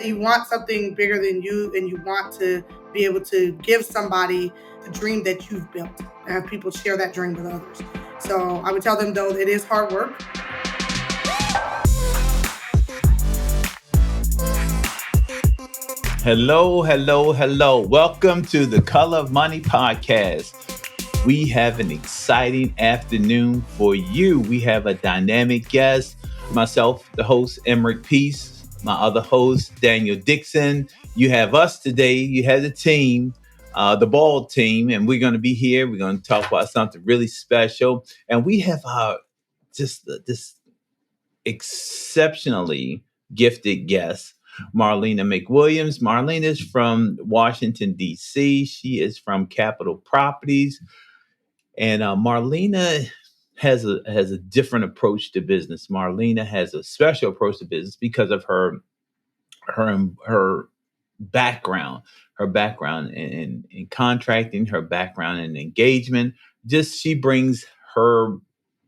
you want something bigger than you, and you want to be able to give somebody the dream that you've built and have people share that dream with others. So I would tell them, though, it is hard work. Hello, hello, hello. Welcome to the Color of Money podcast. We have an exciting afternoon for you. We have a dynamic guest, myself, the host, Emmerich Peace, my other host, Daniel Dixon. You have us today. You have the team, the ball team, and we're going to be here. We're going to talk about something really special. And we have this exceptionally gifted guest, Marlena McWilliams. Marlena is from Washington, D.C. She is from Capitol Properties. And Marlena has a different approach to business. Marlena has a special approach to business because of her background, in contracting, her background in engagement. Just she brings her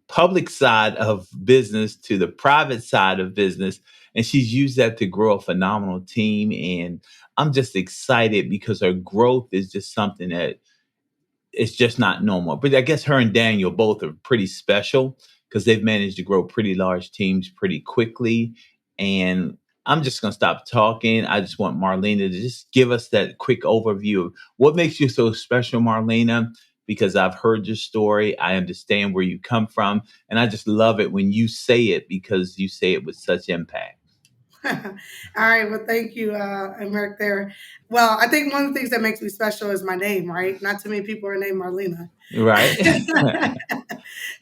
public side of business to the private side of business. And she's used that to grow a phenomenal team. And I'm just excited because her growth is just something that it's just not normal. But I guess her and Daniel both are pretty special because they've managed to grow pretty large teams pretty quickly. And I'm just going to stop talking. I just want Marlena to just give us that quick overview of what makes you so special, Marlena, because I've heard your story. I understand where you come from. And I just love it when you say it because you say it with such impact. All right. Well, thank you, Emmerich there. Well, I think one of the things that makes me special is my name, right? Not too many people are named Marlena. Right.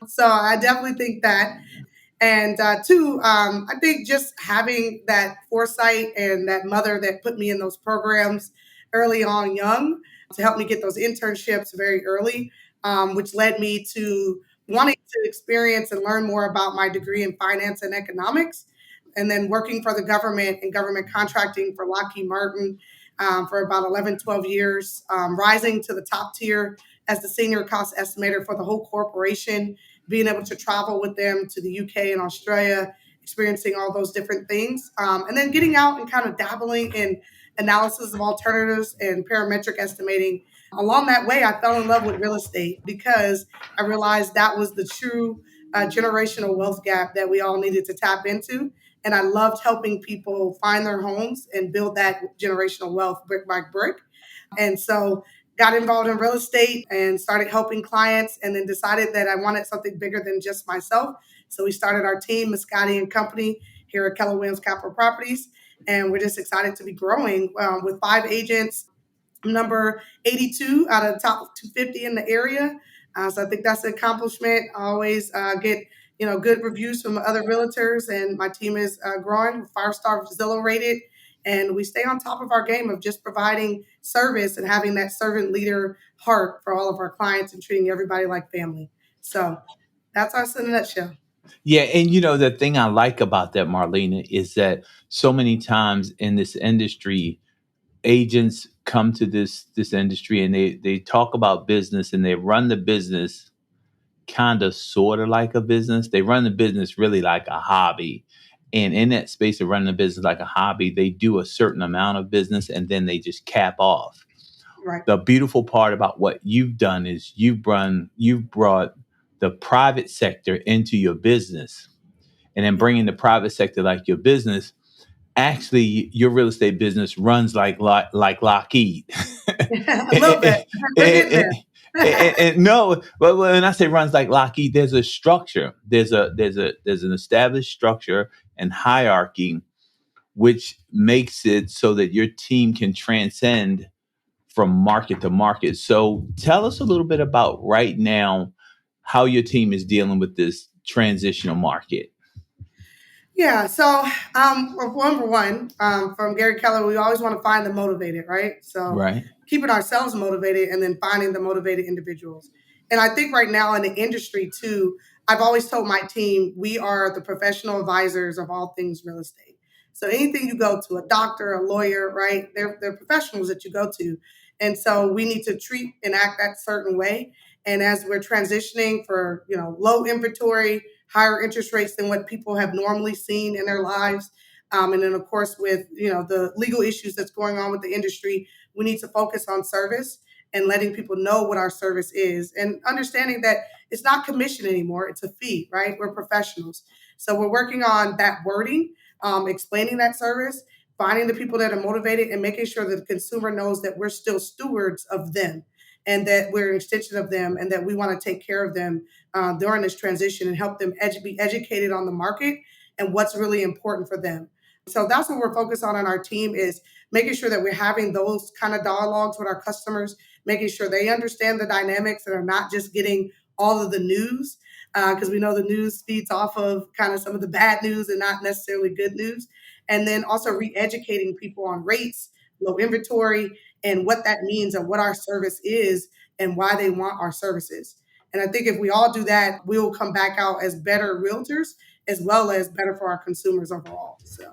So I definitely think that. And two, I think just having that foresight and that mother that put me in those programs early on young to help me get those internships very early, which led me to wanting to experience and learn more about my degree in finance and economics. And then working for the government and government contracting for Lockheed Martin for about 11, 12 years, rising to the top tier as the senior cost estimator for the whole corporation, being able to travel with them to the UK and Australia, experiencing all those different things. And then getting out and kind of dabbling in analysis of alternatives and parametric estimating. Along that way, I fell in love with real estate because I realized that was the true generational wealth gap that we all needed to tap into. And I loved helping people find their homes and build that generational wealth brick by brick. And so got involved in real estate and started helping clients, and then decided that I wanted something bigger than just myself. So we started our team, Muscati and Company, here at Keller Capitol Properties. And we're just excited to be growing with 5 agents, number 82 out of the top 250 in the area. So I think that's an accomplishment. I always get good reviews from other realtors, and my team is growing, 5-star Zillow rated, and we stay on top of our game of just providing service and having that servant leader heart for all of our clients and treating everybody like family. So that's us in a nutshell. Yeah, and the thing I like about that, Marlena, is that so many times in this industry, agents come to this industry and they talk about business and they run the business kind of sort of like a business. They run the business really like a hobby. And in that space of running the business like a hobby, they do a certain amount of business and then they just cap off. Right. The beautiful part about what you've done is you've brought the private sector into your business. And then bringing the private sector like your business, actually your real estate business runs like Lockheed. A little bit. And no, but when I say runs like Lockheed, there's a structure. There's an established structure and hierarchy, which makes it so that your team can transcend from market to market. So tell us a little bit about right now how your team is dealing with this transitional market. Yeah. So, number one, from Gary Keller, we always want to find the motivated, right? So, Right. keeping ourselves motivated and then finding the motivated individuals. And I think right now in the industry too, I've always told my team, we are the professional advisors of all things real estate. So anything you go to, a doctor, a lawyer, right? They're professionals that you go to. And so we need to treat and act that certain way. And as we're transitioning for, low inventory, higher interest rates than what people have normally seen in their lives, And then, of course, with the legal issues that's going on with the industry, we need to focus on service and letting people know what our service is, and understanding that it's not commission anymore; it's a fee, right? We're professionals, so we're working on that wording, explaining that service, finding the people that are motivated, and making sure that the consumer knows that we're still stewards of them, and that we're an extension of them, and that we want to take care of them during this transition and help them be educated on the market and what's really important for them. So that's what we're focused on our team, is making sure that we're having those kind of dialogues with our customers, making sure they understand the dynamics and are not just getting all of the news, because we know the news feeds off of kind of some of the bad news and not necessarily good news. And then also re-educating people on rates, low inventory, and what that means and what our service is and why they want our services. And I think if we all do that, we'll come back out as better realtors as well as better for our consumers overall. So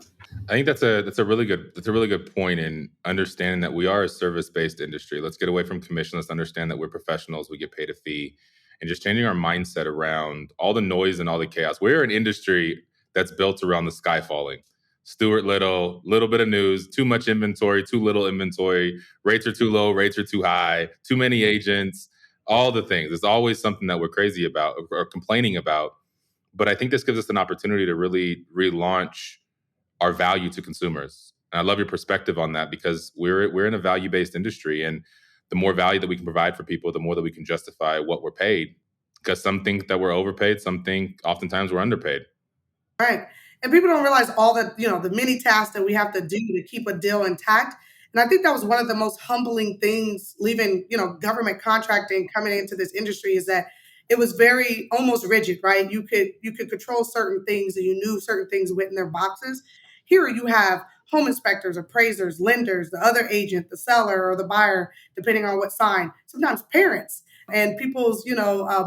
I think that's a really good point in understanding that we are a service-based industry. Let's get away from commission. Let's understand that we're professionals. We get paid a fee, and just changing our mindset around all the noise and all the chaos. We're an industry that's built around the sky falling. Stuart little bit of news, too much inventory, too little inventory, rates are too low, rates are too high, too many agents, all the things. There's always something that we're crazy about or complaining about. But I think this gives us an opportunity to really relaunch our value to consumers. And I love your perspective on that, because we're in a value-based industry, and the more value that we can provide for people, the more that we can justify what we're paid. Because some think that we're overpaid, some think oftentimes we're underpaid. right. And people don't realize all the many tasks that we have to do to keep a deal intact. And I think that was one of the most humbling things leaving, government contracting, coming into this industry, is that it was very almost rigid, right? You could control certain things, and you knew certain things went in their boxes. Here you have home inspectors, appraisers, lenders, the other agent, the seller or the buyer, depending on what sign, sometimes parents and people's,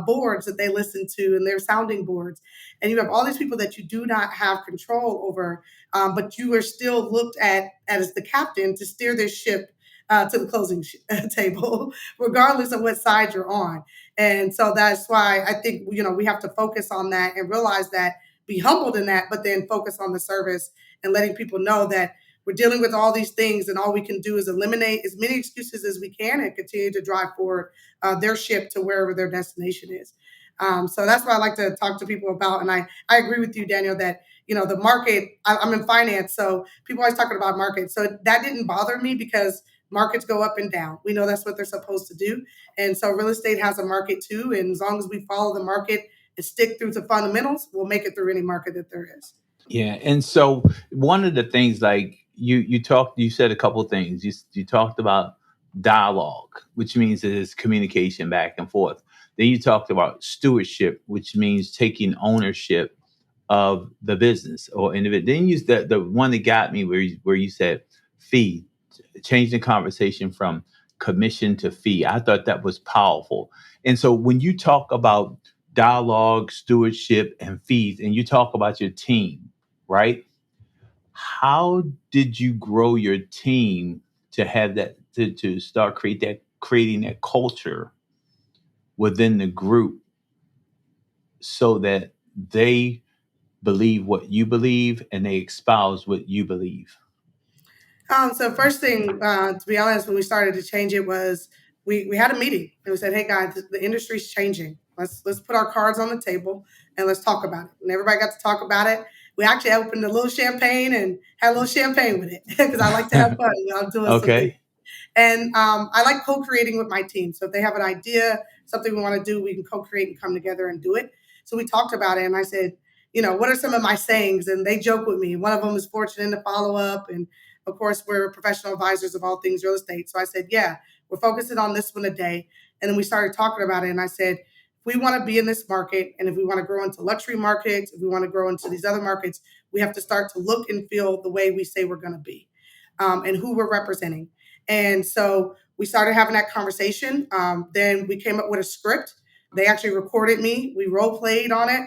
boards that they listen to and their sounding boards. And you have all these people that you do not have control over, but you are still looked at as the captain to steer this ship to the closing table, regardless of what side you're on. And so that's why I think, we have to focus on that and realize that, be humbled in that, but then focus on the service and letting people know that we're dealing with all these things, and all we can do is eliminate as many excuses as we can and continue to drive forward their ship to wherever their destination is. So that's what I like to talk to people about. And I agree with you, Daniel, that, the market, I'm in finance, so people always talking about market. So that didn't bother me, because markets go up and down. We know that's what they're supposed to do. And so real estate has a market too. And as long as we follow the market and stick through the fundamentals, we'll make it through any market that there is. Yeah, and so one of the things, like you said a couple of things. You talked about dialogue, which means it is communication back and forth. Then you talked about stewardship, which means taking ownership of the business or individual. Then you the one that got me, where you said fee, change the conversation from commission to fee. I thought that was powerful. And so when you talk about dialogue, stewardship, and fees, and you talk about your team, right? How did you grow your team to have that, to start creating that culture within the group, so that they believe what you believe and they espouse what you believe? So first thing, to be honest, when we started to change it, was we had a meeting and we said, "Hey guys, the industry's changing. Let's put our cards on the table and let's talk about it." And everybody got to talk about it. We actually opened a little champagne and had a little champagne with it, because I like to have fun when I'm doing some things. Okay. And I like co-creating with my team. So if they have an idea, something we want to do, we can co-create and come together and do it. So we talked about it, and I said, what are some of my sayings? And they joke with me. One of them is fortunate to follow up. And of course, we're professional advisors of all things real estate. So I said, yeah, we're focusing on this one a day. And then we started talking about it. And I said, if we want to be in this market, and if we want to grow into luxury markets, if we want to grow into these other markets, we have to start to look and feel the way we say we're going to be, and who we're representing. And so we started having that conversation. Then we came up with a script. They actually recorded me. We role played on it.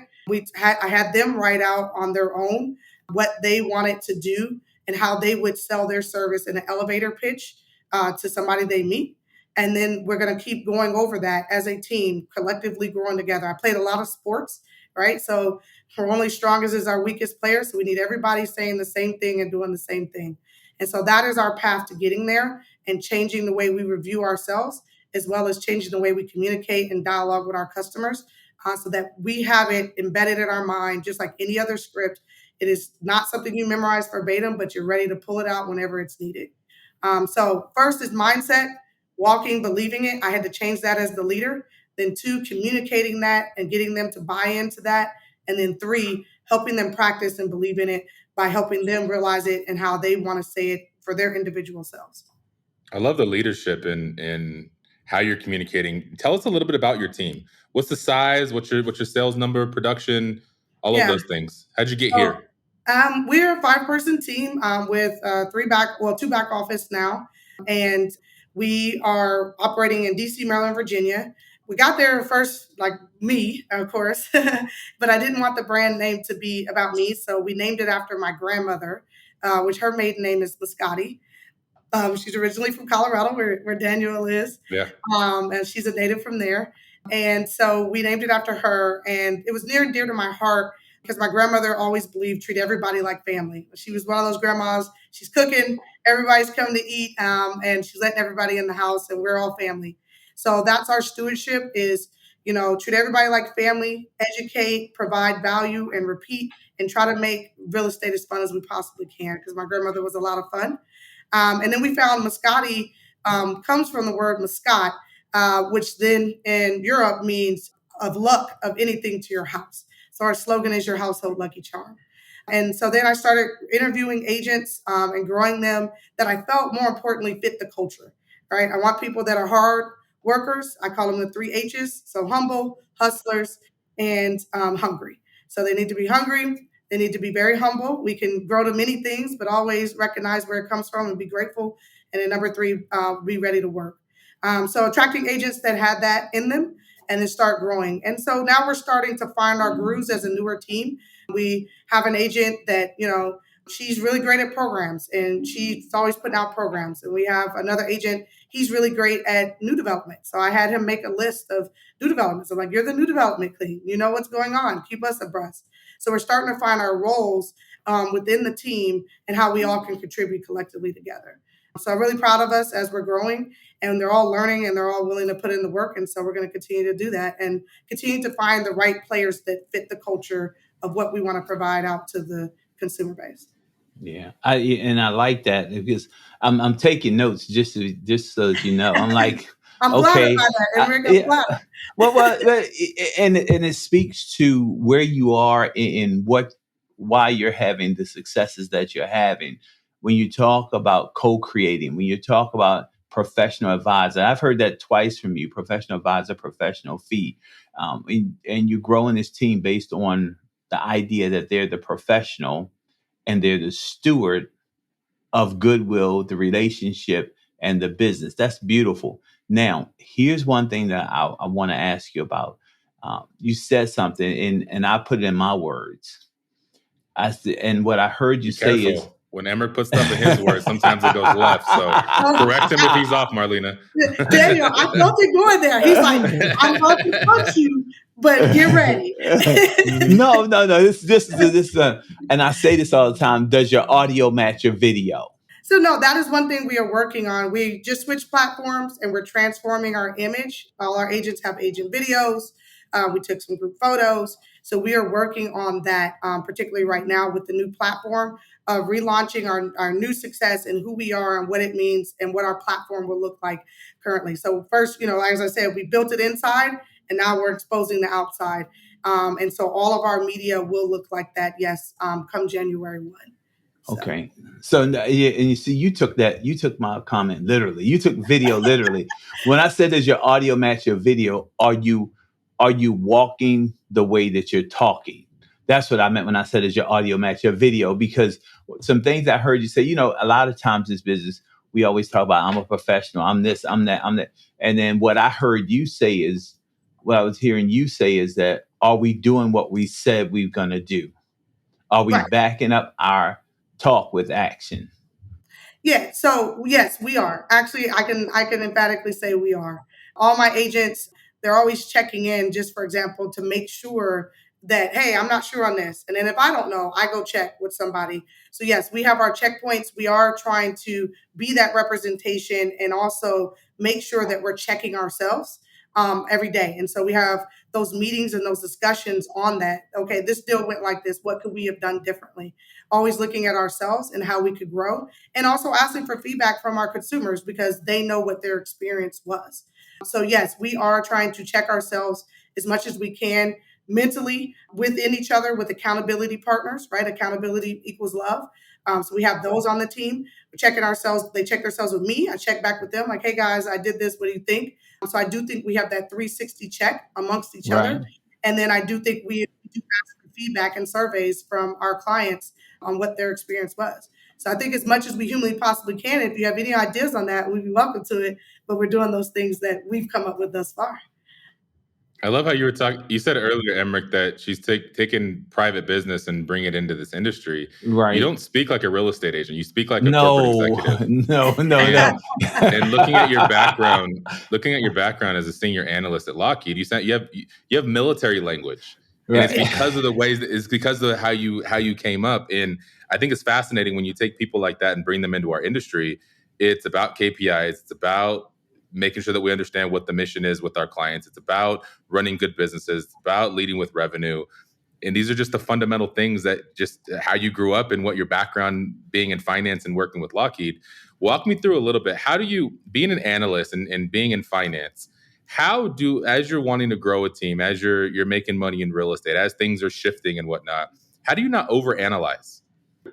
I had them write out on their own what they wanted to do and how they would sell their service in an elevator pitch to somebody they meet. And then we're going to keep going over that as a team, collectively growing together. I played a lot of sports right? So we're only strongest as our weakest player. So we need everybody saying the same thing and doing the same thing. And so that is our path to getting there and changing the way we review ourselves, as well as changing the way we communicate and dialogue with our customers, so that we have it embedded in our mind, just like any other script. It is not something you memorize verbatim, but you're ready to pull it out whenever it's needed. So first is mindset, walking, believing it. I had to change that as the leader. Then two, communicating that and getting them to buy into that. And then three, helping them practice and believe in it by helping them realize it and how they want to say it for their individual selves. I love the leadership in how you're communicating. Tell us a little bit about your team. What's the size? What's your sales number, production, all of Yeah. those things? How'd you get So, here? we're a 5-person team with two back office now, and we are operating in DC, Maryland, Virginia. We got there first, like me, of course, but I didn't want the brand name to be about me, so we named it after my grandmother, which her maiden name is Biscotti. She's originally from Colorado, where Daniel is. Yeah. And she's a native from there. And so we named it after her. And it was near and dear to my heart because my grandmother always believed treat everybody like family. She was one of those grandmas. She's cooking, everybody's coming to eat, and she's letting everybody in the house, and we're all family. So that's our stewardship is, treat everybody like family, educate, provide value, and repeat, and try to make real estate as fun as we possibly can because my grandmother was a lot of fun. And then we found Moscati comes from the word Muscat, which then in Europe means of luck of anything to your house. So our slogan is your household lucky charm. And so then I started interviewing agents and growing them that I felt more importantly fit the culture, right? I want people that are hard workers. I call them the 3 H's. So humble, hustlers, and hungry. So they need to be hungry, they need to be very humble. We can grow to many things, but always recognize where it comes from and be grateful. And then number 3, be ready to work. So attracting agents that had that in them and then start growing. And so now we're starting to find our grooves as a newer team. We have an agent that, she's really great at programs and she's always putting out programs. And we have another agent, he's really great at new development. So I had him make a list of new developments. I'm like, you're the new development queen. You know what's going on. Keep us abreast. So we're starting to find our roles within the team and how we all can contribute collectively together. So I'm really proud of us as we're growing, and they're all learning and they're all willing to put in the work. And so we're going to continue to do that and continue to find the right players that fit the culture of what we want to provide out to the consumer base. Yeah, I like that because I'm taking notes just so that you know. I'm like, I'm glad okay, about that, Eric. I'm yeah, glad. well, and it speaks to where you are in why you're having the successes that you're having. When you talk about co-creating, when you talk about professional advisor, I've heard that twice from you: professional advisor, professional fee, and you're growing this team based on the idea that they're the professional and they're the steward of goodwill, the relationship, and the business. That's beautiful. Now, here's one thing that I want to ask you about. You said something, and I put it in my words. And what I heard you Be say careful. is, When Emmer puts stuff in his words, sometimes it goes left. So correct him if he's off, Marlena. Daniel, I felt it going there. He's like, I'm about to punch you, but get ready. no. This. And I say this all the time. Does your audio match your video? So no, that is one thing we are working on. We just switched platforms and we're transforming our image. All our agents have agent videos. We took some group photos. So we are working on that, particularly right now with the new platform of relaunching our new success and who we are and what it means and what our platform will look like currently. So first, as I said, we built it inside and now we're exposing the outside. And so all of our media will look like that, yes, come January 1. So. Okay. So yeah, and you see, you took my comment literally. You took video literally. When I said, "Does your audio match your video?" Are you walking the way that you're talking? That's what I meant when I said, "Does your audio match your video?" Because some things I heard you say, a lot of times in this business, we always talk about, "I'm a professional. I'm this. I'm that. I'm that." And then what I heard you say is, what I was hearing you say is that, are we doing what we said we're gonna do? Are we Right. backing up our talk with action? Yeah, so yes, we are. Actually, I can emphatically say we are. All my agents, they're always checking in just for example to make sure that, hey, I'm not sure on this. And then if I don't know, I go check with somebody. So yes, we have our checkpoints. We are trying to be that representation and also make sure that we're checking ourselves every day. And so we have those meetings and those discussions on that. Okay, this deal went like this. What could we have done differently? Always looking at ourselves and how we could grow, and also asking for feedback from our consumers because they know what their experience was. So yes, we are trying to check ourselves as much as we can mentally within each other with accountability partners, right? Accountability equals love. So we have those on the team. We're checking ourselves. They check themselves with me. I check back with them like, hey guys, I did this. What do you think? So I do think we have that 360 check amongst each Right. other. And then I do think we do ask for feedback and surveys from our clients on what their experience was. So I think as much as we humanly possibly can, if you have any ideas on that, we'd be welcome to it. But we're doing those things that we've come up with thus far. I love how you were talking. You said earlier, Emmerich, that she's taken private business and bring it into this industry. Right. You don't speak like a real estate agent. You speak like a corporate executive. No. And looking at your background as a senior analyst at Lockheed, you have military language. Right. And it's because of the ways it's because of how you came up. And I think it's fascinating when you take people like that and bring them into our industry. It's about KPIs. It's about making sure that we understand what the mission is with our clients. It's about running good businesses. It's about leading with revenue. And these are just the fundamental things that just how you grew up and what your background being in finance and working with Lockheed. Walk me through a little bit. How do you, being an analyst and being in finance, as you're wanting to grow a team, as you're making money in real estate, as things are shifting and whatnot, how do you not overanalyze?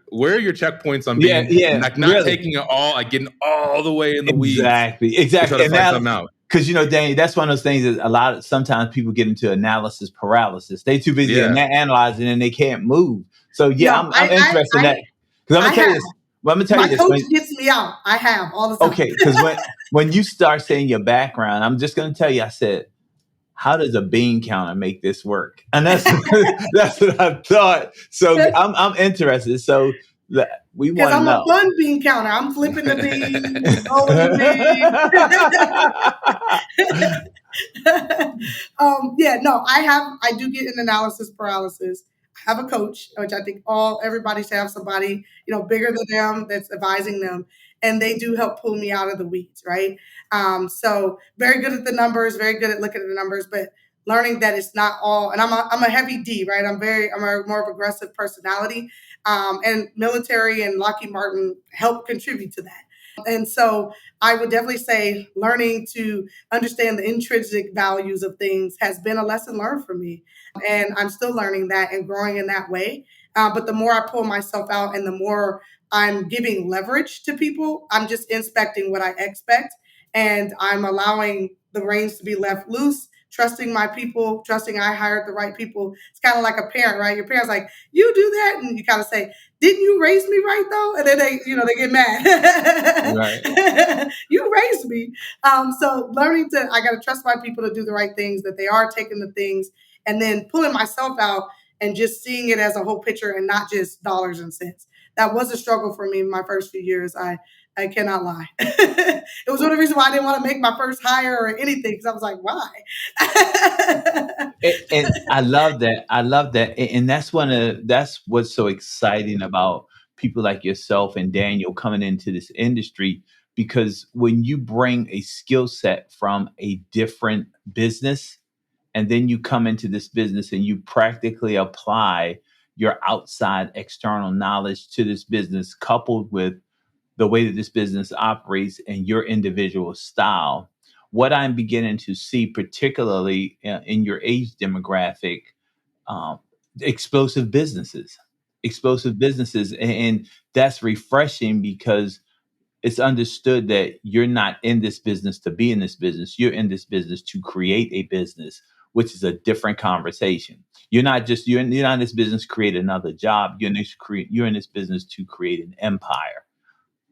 Where are your checkpoints on being not really taking it all, like getting all the way in the weeds? Exactly. And now, because Danny, that's one of those things that sometimes people get into analysis paralysis. They too busy analyzing and they can't move. So I'm interested in that. Because I'm gonna tell you this. Well, I'm gonna tell you this. My coach gets me out. I have all the time. Okay, because when you start saying your background, I'm just gonna tell you. I said, how does a bean counter make this work? And that's that's what I thought. So I'm interested. So we want to know. Because I'm a fun bean counter. I'm flipping the beans, rolling the beans. I do get an analysis paralysis. I have a coach, which I think everybody should have somebody, bigger than them that's advising them. And they do help pull me out of the weeds, right? So very good at the numbers, very good at looking at the numbers, but learning that it's not all. And I'm a heavy D, right? I'm a more of aggressive personality, and military and Lockheed Martin help contribute to that. And so I would definitely say learning to understand the intrinsic values of things has been a lesson learned for me. And I'm still learning that and growing in that way. But the more I pull myself out and the more I'm giving leverage to people, I'm just inspecting what I expect. And I'm allowing the reins to be left loose, trusting my people, trusting I hired the right people. It's kind of like a parent, right? Your parent's like, you do that. And you kind of say, didn't you raise me right though? And then they get mad. Right. You raised me. So learning I got to trust my people to do the right things, that they are taking the things, and then pulling myself out and just seeing it as a whole picture and not just dollars and cents. That was a struggle for me in my first few years. I cannot lie. It was one of the reasons why I didn't want to make my first hire or anything, because I was like, why? and I love that. And that's what's so exciting about people like yourself and Daniel coming into this industry, because when you bring a skill set from a different business and then you come into this business and you practically apply your outside external knowledge to this business, coupled with the way that this business operates and your individual style, what I'm beginning to see, particularly in your age demographic, explosive businesses. And that's refreshing because it's understood that you're not in this business to be in this business. You're in this business to create a business, which is a different conversation. You're not in this business to create another job. You're in this business to create an empire.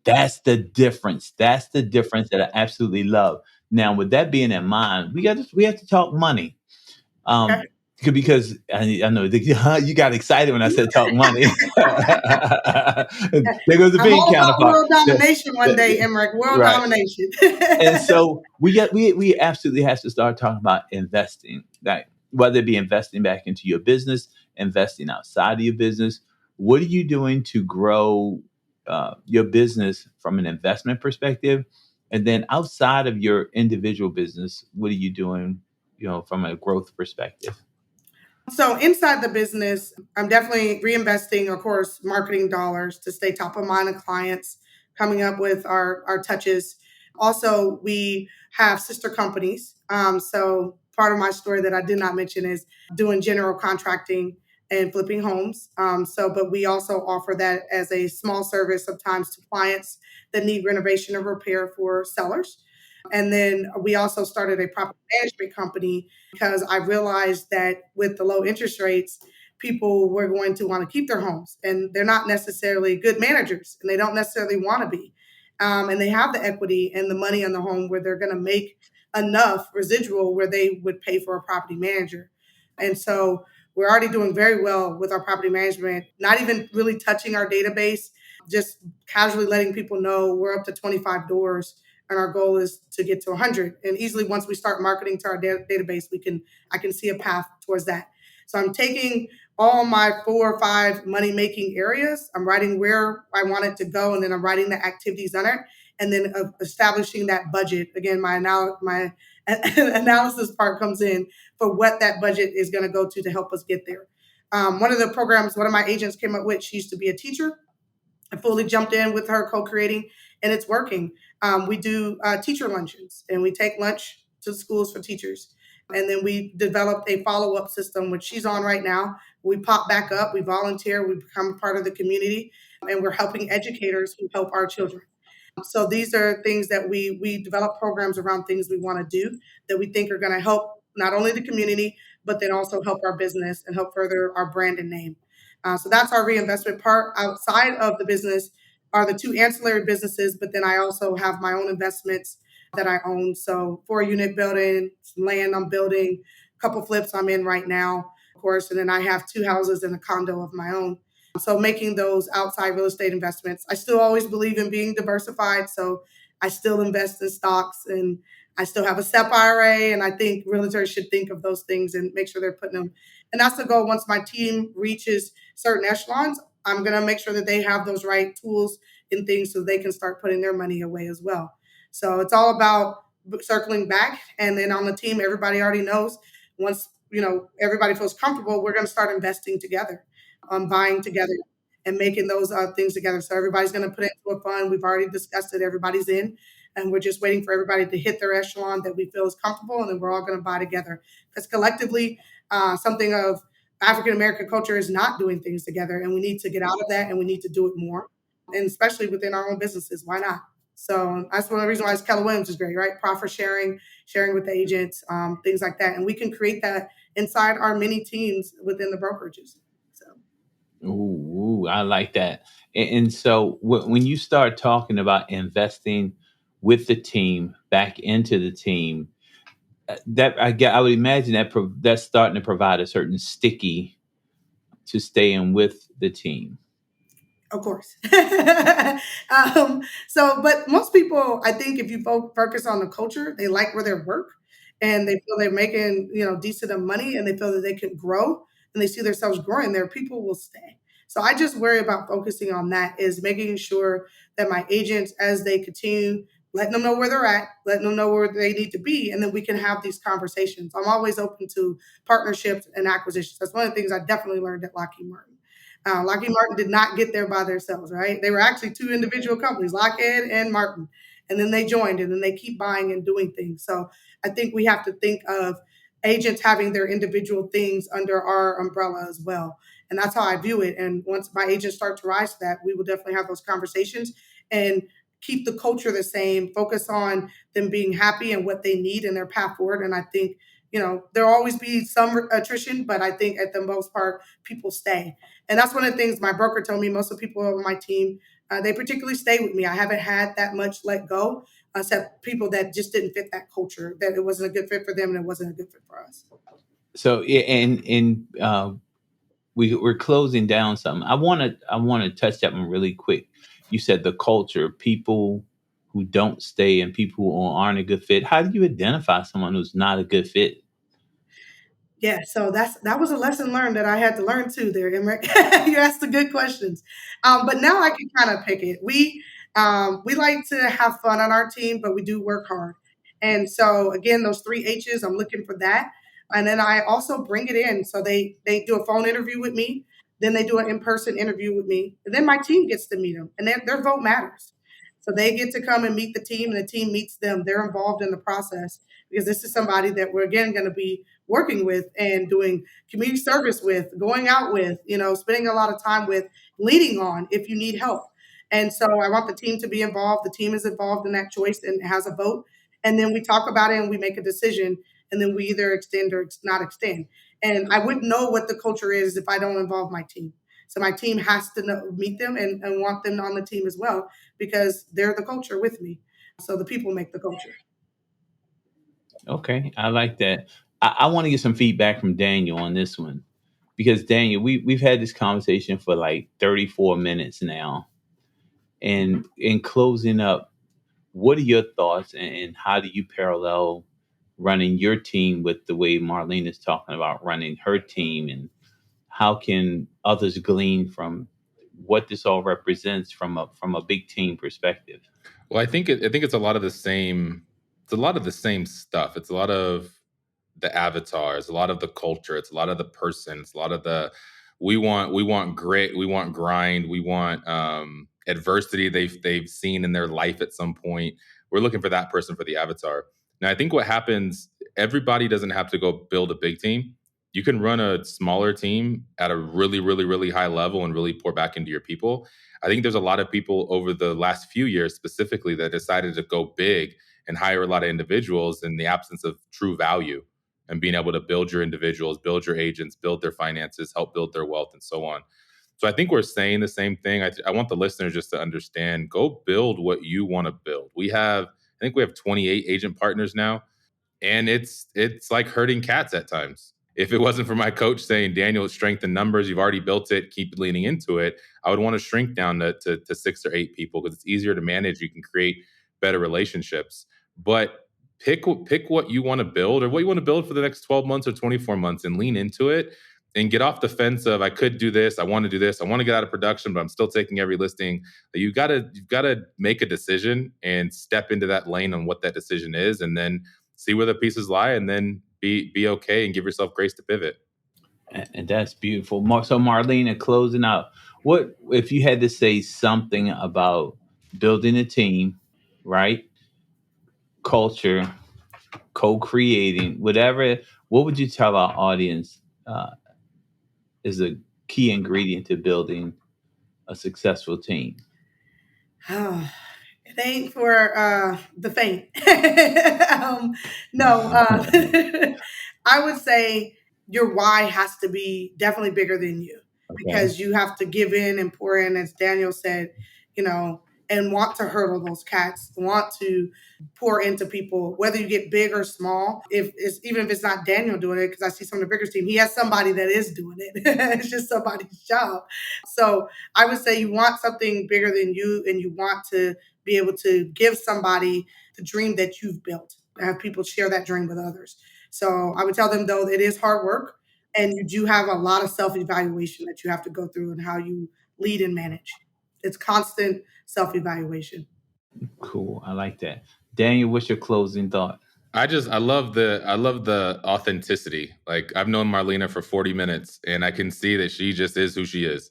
That's the difference. That's the difference that I absolutely love. Now, with that being in mind, we have to talk money. Because I know you got excited when I said talk money. There goes the bean counterpart. World domination one day, Emmerich. World domination. And so we absolutely have to start talking about investing. That whether it be investing back into your business, investing outside of your business. What are you doing to grow your business from an investment perspective? And then outside of your individual business, what are you doing, from a growth perspective? So inside the business, I'm definitely reinvesting, of course, marketing dollars to stay top of mind of clients, coming up with our touches. Also, we have sister companies. So part of my story that I did not mention is doing general contracting and flipping homes. But we also offer that as a small service sometimes to clients that need renovation or repair for sellers. And then we also started a property management company because I realized that with the low interest rates, people were going to want to keep their homes and they're not necessarily good managers and they don't necessarily want to be. And they have the equity and the money on the home where they're going to make enough residual where they would pay for a property manager. And so we're already doing very well with our property management, not even really touching our database, just casually letting people know we're up to 25 doors and our goal is to get to 100. And easily, once we start marketing to our database, I can see a path towards that. So I'm taking all my 4 or 5 money making areas. I'm writing where I want it to go, and then I'm writing the activities on it, and then establishing that budget. Again, my analysis part comes in for what that budget is going to go to help us get there. One of the programs one of my agents came up with, she used to be a teacher. I fully jumped in with her co-creating, and it's working. We do teacher luncheons, and we take lunch to schools for teachers. And then we developed a follow-up system, which she's on right now. We pop back up, we volunteer, we become a part of the community, and we're helping educators who help our children. So these are things that we develop programs around things we want to do that we think are going to help not only the community, but then also help our business and help further our brand and name. So that's our reinvestment part. Outside of the business are the 2 ancillary businesses, but then I also have my own investments that I own. So 4 unit building, some land I'm building, a couple flips I'm in right now, of course, and then I have 2 houses and a condo of my own. So making those outside real estate investments. I still always believe in being diversified. So I still invest in stocks and I still have a SEP IRA. And I think realtors should think of those things and make sure they're putting them. And that's the goal. Once my team reaches certain echelons, I'm going to make sure that they have those right tools and things so they can start putting their money away as well. So it's all about circling back. And then on the team, everybody already knows once, everybody feels comfortable, we're going to start investing together, buying together and making those things together. So everybody's going to put into a fund. We've already discussed it. Everybody's in, and we're just waiting for everybody to hit their echelon that we feel is comfortable, and then we're all going to buy together. Because collectively, something of African American culture is not doing things together, and we need to get out of that, and we need to do it more, and especially within our own businesses. Why not? So that's one of the reasons why Keller Williams is great, right? Profit sharing with the agents, things like that, and we can create that inside our mini teams within the brokerages. So. Ooh, I like that. And so when you start talking about investing with the team back into the team, that I would imagine that's starting to provide a certain sticky to staying with the team. Of course. But most people, I think if you focus on the culture, they like where they work and they feel they're making, decent money and they feel that they can grow and they see themselves growing there, people will stay. So I just worry about focusing on that is making sure that my agents, as they continue, letting them know where they're at, letting them know where they need to be, and then we can have these conversations. I'm always open to partnerships and acquisitions. That's one of the things I definitely learned at Lockheed Martin. Lockheed Martin did not get there by themselves, right? They were actually 2 individual companies, Lockheed and Martin. And then they joined and then they keep buying and doing things. So I think we have to think of agents having their individual things under our umbrella as well. And that's how I view it. And once my agents start to rise to that, we will definitely have those conversations and keep the culture the same, focus on them being happy and what they need in their path forward. And I think, there'll always be some attrition, but I think at the most part, people stay. And that's one of the things my broker told me. Most of the people on my team, they particularly stay with me. I haven't had that much let go, except people that just didn't fit that culture, that it wasn't a good fit for them and it wasn't a good fit for us. So we're closing down something. I want to touch that one really quick. You said the culture, people who don't stay and people who aren't a good fit. How do you identify someone who's not a good fit? Yeah, so that was a lesson learned that I had to learn too there, Emmerich. You asked the good questions. But now I can kind of pick it. We like to have fun on our team, but we do work hard. And so again, those three H's, I'm looking for that. And then I also bring it in. So they do a phone interview with me, then they do an in-person interview with me, and then my team gets to meet them, and their vote matters. So they get to come and meet the team, and the team meets them. They're involved in the process because this is somebody that we're again going to be working with and doing community service with, going out with, spending a lot of time with, leading on if you need help. And so I want the team to be involved. The team is involved in that choice and has a vote. And then we talk about it and we make a decision. And then we either extend or not extend. And I wouldn't know what the culture is if I don't involve my team. So my team has to meet them and want them on the team as well because they're the culture with me. So the people make the culture. Okay, I like that. I want to get some feedback from Daniel on this one because Daniel, we've had this conversation for like 34 minutes now, and in closing up, what are your thoughts and how do you parallel running your team with the way Marlene is talking about running her team, and how can others glean from what this all represents from a big team perspective? Well, I think it's a lot of the same. It's a lot of the same stuff. It's a lot of the avatars, a lot of the culture. It's a lot of the person. It's a lot of the we want grit, we want grind, we want adversity they've seen in their life at some point. We're looking for that person for the avatar. Now, I think what happens, everybody doesn't have to go build a big team. You can run a smaller team at a really, really, really high level and really pour back into your people. I think there's a lot of people over the last few years specifically that decided to go big and hire a lot of individuals in the absence of true value and being able to build your individuals, build your agents, build their finances, help build their wealth, and so on. So I think we're saying the same thing. I want the listeners just to understand, go build what you want to build. I think we have 28 agent partners now, and it's like herding cats at times. If it wasn't for my coach saying, Daniel, strength in numbers, you've already built it, keep leaning into it, I would want to shrink down to 6 or 8 people because it's easier to manage. You can create better relationships. But pick what you want to build or what you want to build for the next 12 months or 24 months and lean into it and get off the fence of I could do this, I want to do this, I want to get out of production, but I'm still taking every listing. You've got to make a decision and step into that lane on what that decision is, and then see where the pieces lie, and then be okay and give yourself grace to pivot. And that's beautiful. So Marlene, closing out, what if you had to say something about building a team, right? Culture, co-creating, whatever. What would you tell our audience is a key ingredient to building a successful team? It ain't for the faint. No, I would say your why has to be definitely bigger than you Okay. because you have to give in and pour in, as Daniel said, and want to hurdle those cats, want to pour into people, whether you get big or small. Even if it's not Daniel doing it, because I see some of the bigger team, he has somebody that is doing it. It's just somebody's job. So I would say you want something bigger than you, and you want to be able to give somebody the dream that you've built, have people share that dream with others. So I would tell them, though, it is hard work, and you do have a lot of self-evaluation that you have to go through and how you lead and manage. It's constant self-evaluation. Cool. I like that. Daniel, what's your closing thought? I love the authenticity. Like, I've known Marlena for 40 minutes and I can see that she just is who she is.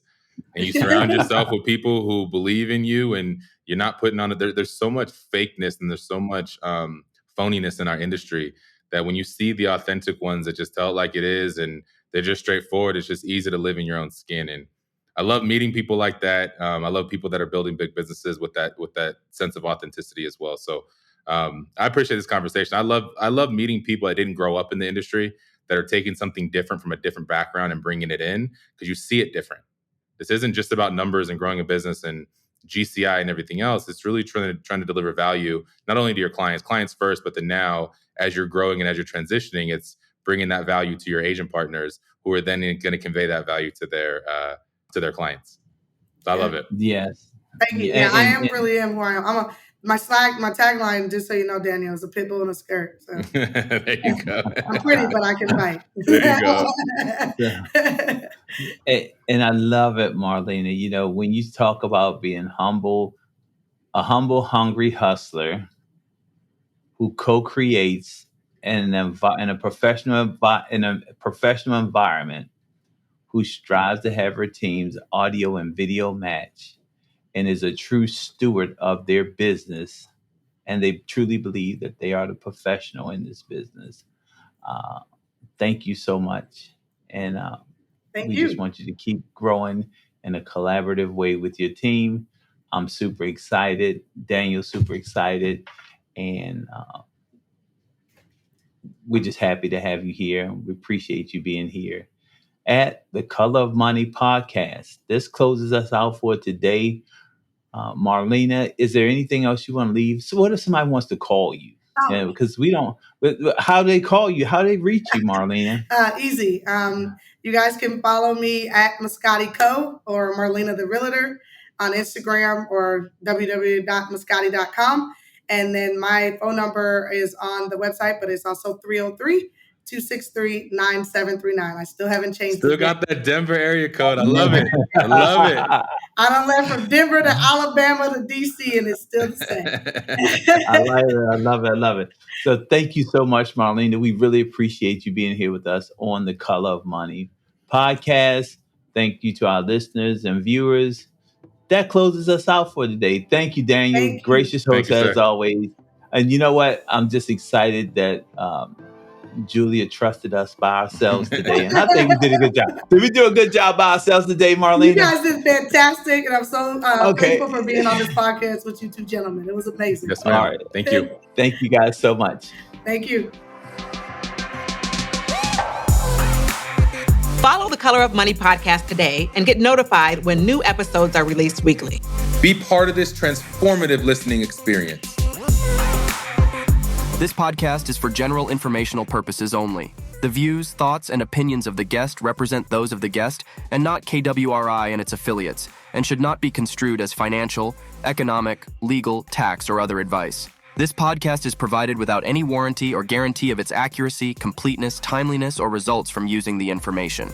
And you surround yourself with people who believe in you, and you're not putting on it. There's so much fakeness and there's so much phoniness in our industry that when you see the authentic ones that just tell it like it is and they're just straightforward, it's just easy to live in your own skin. And I love meeting people like that. I love people that are building big businesses with that sense of authenticity as well. So I appreciate this conversation. I love meeting people that didn't grow up in the industry, that are taking something different from a different background and bringing it in because you see it different. This isn't just about numbers and growing a business and GCI and everything else. It's really trying to deliver value, not only to your clients first, but then now as you're growing and as you're transitioning, it's bringing that value to your agent partners who are then going to convey that value to their clients. So I love it. Yes. Thank you. Yeah. Yeah, I am really am who I am. my tagline, just so you know, Daniel, is a pit bull in a skirt. So There you go. I'm pretty, but I can fight. There you go. And I love it, Marlena. You know, when you talk about being humble, a humble, hungry hustler who co-creates in a professional environment, who strives to have her team's audio and video match, and is a true steward of their business, and they truly believe that they are the professional in this business. Thank you so much, and Thank we you. just want you to keep growing in a collaborative way with your team. I'm super excited. Daniel's super excited, and we're just happy to have you here. We appreciate you being here at the Color of Money podcast. This closes us out for today. Marlena, is there anything else you want to leave? So what if somebody wants to call you? Yeah, because we don't. How do they call you? How do they reach you, Marlena? Easy. You guys can follow me at Mascotti Co. or Marlena the Realtor on Instagram or www.mascotti.com. And then my phone number is on the website, but it's also 303-263-9739. I still haven't changed it. Still got that Denver area code. I love it. I love it. I done left from Denver to Alabama to DC, and it's still the same. I like it. I love it. I love it. So thank you so much, Marlena. We really appreciate you being here with us on the Color of Money podcast. Thank you to our listeners and viewers. That closes us out for today. Thank you, Daniel. Thank you. Gracious host as always. And you know what? I'm just excited that Julia trusted us by ourselves today. And I think we did a good job. Did we do a good job by ourselves today, Marlena? You guys did fantastic. And I'm so thankful for being on this podcast with you two gentlemen. It was amazing. Yes, ma'am. All right. Thank you. Thank you guys so much. Thank you. Follow the Color of Money podcast today and get notified when new episodes are released weekly. Be part of this transformative listening experience. This podcast is for general informational purposes only. The views, thoughts, and opinions of the guest represent those of the guest and not KWRI and its affiliates, and should not be construed as financial, economic, legal, tax, or other advice. This podcast is provided without any warranty or guarantee of its accuracy, completeness, timeliness, or results from using the information.